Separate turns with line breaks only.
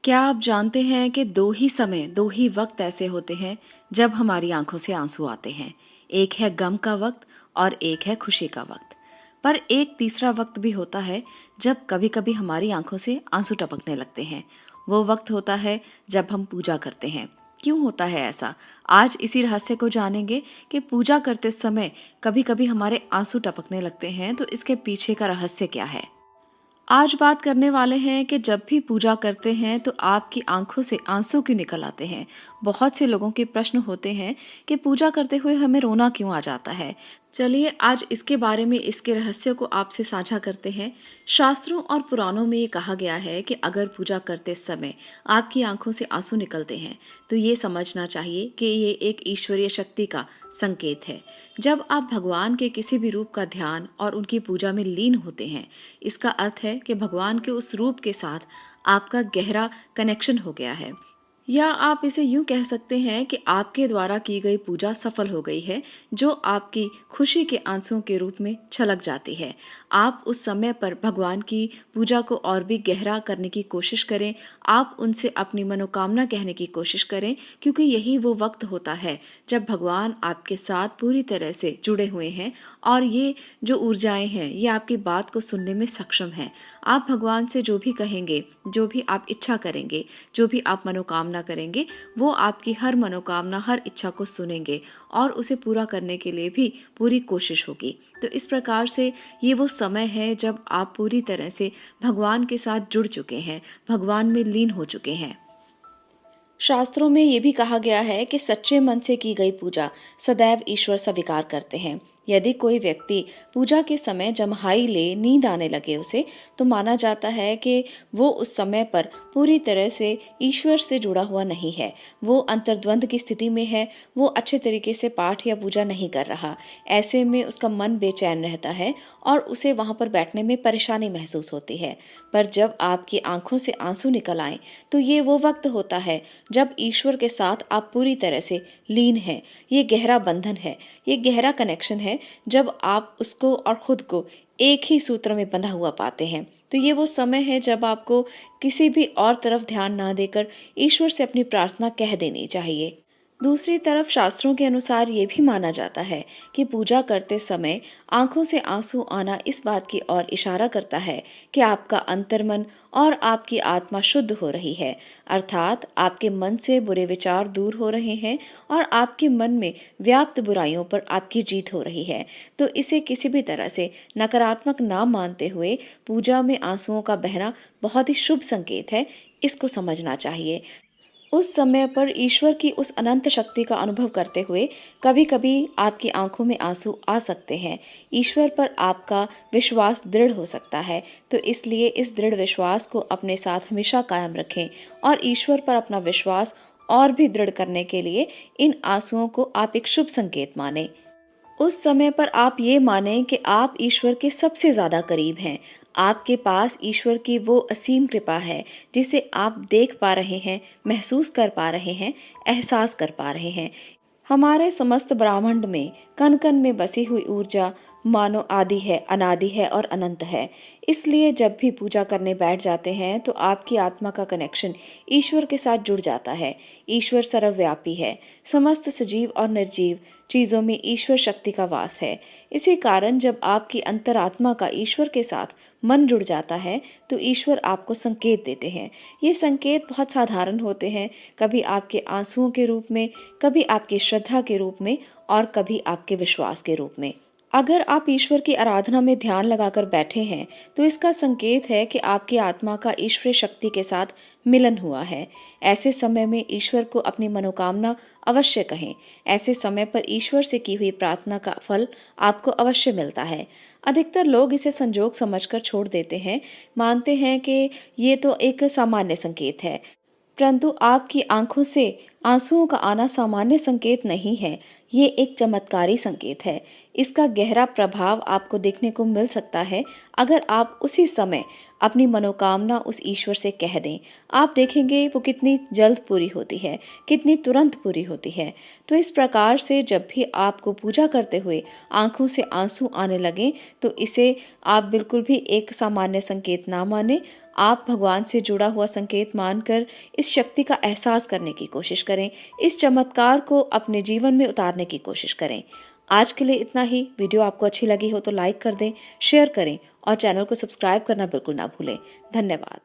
क्या आप जानते हैं कि 2 ही समय, 2 ही वक़्त ऐसे होते हैं जब हमारी आँखों से आँसू आते हैं। एक है गम का वक़्त और एक है खुशी का वक़्त। पर एक तीसरा वक़्त भी होता है जब कभी-कभी हमारी आँखों से आँसू टपकने लगते हैं। वो वक़्त होता है जब हम पूजा करते हैं। क्यों होता है ऐसा? आज इसी रहस्य को जानेंगे कि पूजा करते समय कभी-कभी हमारे आँसू टपकने लगते हैं, तो इसके पीछे का रहस्य क्या है? आज बात करने वाले हैं कि जब भी पूजा करते हैं तो आपकी आंखों से आंसू क्यों निकल आते हैं। बहुत से लोगों के प्रश्न होते हैं कि पूजा करते हुए हमें रोना क्यों आ जाता है। चलिए आज इसके बारे में, इसके रहस्य को आपसे साझा करते हैं। शास्त्रों और पुराणों में ये कहा गया है कि अगर पूजा करते समय आपकी आंखों से आंसू निकलते हैं तो ये समझना चाहिए कि ये एक ईश्वरीय शक्ति का संकेत है। जब आप भगवान के किसी भी रूप का ध्यान और उनकी पूजा में लीन होते हैं, इसका अर्थ है कि भगवान के उस रूप के साथ आपका गहरा कनेक्शन हो गया है। या आप इसे यूं कह सकते हैं कि आपके द्वारा की गई पूजा सफल हो गई है, जो आपकी खुशी के आंसुओं के रूप में छलक जाती है। आप उस समय पर भगवान की पूजा को और भी गहरा करने की कोशिश करें। आप उनसे अपनी मनोकामना कहने की कोशिश करें, क्योंकि यही वो वक्त होता है जब भगवान आपके साथ पूरी तरह से जुड़े हुए हैं और ये जो ऊर्जाएं हैं ये आपकी बात को सुनने में सक्षम हैं। आप भगवान से जो भी कहेंगे, जो भी आप इच्छा करेंगे, जो भी आप मनोकामना करेंगे, वो आपकी हर मनोकामना, हर इच्छा को सुनेंगे और उसे पूरा करने के लिए भी पूरी कोशिश होगी। तो इस प्रकार से ये वो समय है जब आप पूरी तरह से भगवान के साथ जुड़ चुके हैं, भगवान में लीन हो चुके हैं। शास्त्रों में ये भी कहा गया है कि सच्चे मन से की गई पूजा सदैव ईश्वर स्वीकार करते हैं। यदि कोई व्यक्ति पूजा के समय जम्हाई ले, नींद आने लगे उसे, तो माना जाता है कि वो उस समय पर पूरी तरह से ईश्वर से जुड़ा हुआ नहीं है। वो अंतर्द्वंद की स्थिति में है, वो अच्छे तरीके से पाठ या पूजा नहीं कर रहा। ऐसे में उसका मन बेचैन रहता है और उसे वहाँ पर बैठने में परेशानी महसूस होती है। पर जब आपकी आंखों से आंसू निकल आए, तो ये वो वक्त होता है जब ईश्वर के साथ आप पूरी तरह से लीन हैं। ये गहरा बंधन है, ये गहरा कनेक्शन है, जब आप उसको और खुद को एक ही सूत्र में बंधा हुआ पाते हैं। तो ये वो समय है जब आपको किसी भी और तरफ ध्यान ना देकर ईश्वर से अपनी प्रार्थना कह देनी चाहिए। दूसरी तरफ शास्त्रों के अनुसार ये भी माना जाता है कि पूजा करते समय आंखों से आंसू आना इस बात की ओर इशारा करता है कि आपका अंतर्मन और आपकी आत्मा शुद्ध हो रही है, अर्थात आपके मन से बुरे विचार दूर हो रहे हैं और आपके मन में व्याप्त बुराइयों पर आपकी जीत हो रही है। तो इसे किसी भी तरह से नकारात्मक ना मानते हुए पूजा में आंसुओं का बहना बहुत ही शुभ संकेत है, इसको समझना चाहिए। उस समय पर ईश्वर की उस अनंत शक्ति का अनुभव करते हुए कभी-कभी आपकी आंखों में आंसू आ सकते हैं। ईश्वर पर आपका विश्वास दृढ़ हो सकता है, तो इसलिए इस दृढ़ विश्वास को अपने साथ हमेशा कायम रखें और ईश्वर पर अपना विश्वास और भी दृढ़ करने के लिए इन आंसुओं को आप एक शुभ संकेत मानें। उस समय पर आप ये मानें कि आप ईश्वर के सबसे ज़्यादा करीब हैं। आपके पास ईश्वर की वो असीम कृपा है जिसे आप देख पा रहे हैं, महसूस कर पा रहे हैं, एहसास कर पा रहे हैं। हमारे समस्त ब्रह्मांड में कण कण में बसी हुई ऊर्जा मानो आदि है, अनादि है और अनंत है। इसलिए जब भी पूजा करने बैठ जाते हैं तो आपकी आत्मा का कनेक्शन ईश्वर के साथ जुड़ जाता है। ईश्वर सर्वव्यापी है, समस्त सजीव और निर्जीव चीज़ों में ईश्वर शक्ति का वास है। इसी कारण जब आपकी अंतरात्मा का ईश्वर के साथ मन जुड़ जाता है तो ईश्वर आपको संकेत देते हैं। ये संकेत बहुत साधारण होते हैं, कभी आपके आंसुओं के रूप में, कभी आपकी श्रद्धा के रूप में और कभी आपके विश्वास के रूप में। अगर आप ईश्वर की आराधना में ध्यान लगाकर बैठे हैं तो इसका संकेत है कि आपकी आत्मा का ईश्वरीय शक्ति के साथ मिलन हुआ है। ऐसे समय में ईश्वर को अपनी मनोकामना अवश्य कहें। ऐसे समय पर ईश्वर से की हुई प्रार्थना का फल आपको अवश्य मिलता है। अधिकतर लोग इसे संजोग समझकर छोड़ देते हैं, मानते हैं कि ये तो एक सामान्य संकेत है। परंतु आपकी आंखों से आंसुओं का आना सामान्य संकेत नहीं है। ये एक चमत्कारी संकेत है। इसका गहरा प्रभाव आपको देखने को मिल सकता है अगर आप उसी समय अपनी मनोकामना उस ईश्वर से कह दें। आप देखेंगे वो कितनी जल्द पूरी होती है, कितनी तुरंत पूरी होती है। तो इस प्रकार से जब भी आपको पूजा करते हुए आँखों से आंसू आने लगें, तो इसे आप बिल्कुल भी एक सामान्य संकेत ना मानें। आप भगवान से जुड़ा हुआ संकेत मानकर इस शक्ति का एहसास करने की कोशिश करें। इस चमत्कार को अपने जीवन में उतारने की कोशिश करें। आज के लिए इतना ही। वीडियो आपको अच्छी लगी हो तो लाइक कर दें, शेयर करें और चैनल को सब्सक्राइब करना बिल्कुल ना भूलें। धन्यवाद।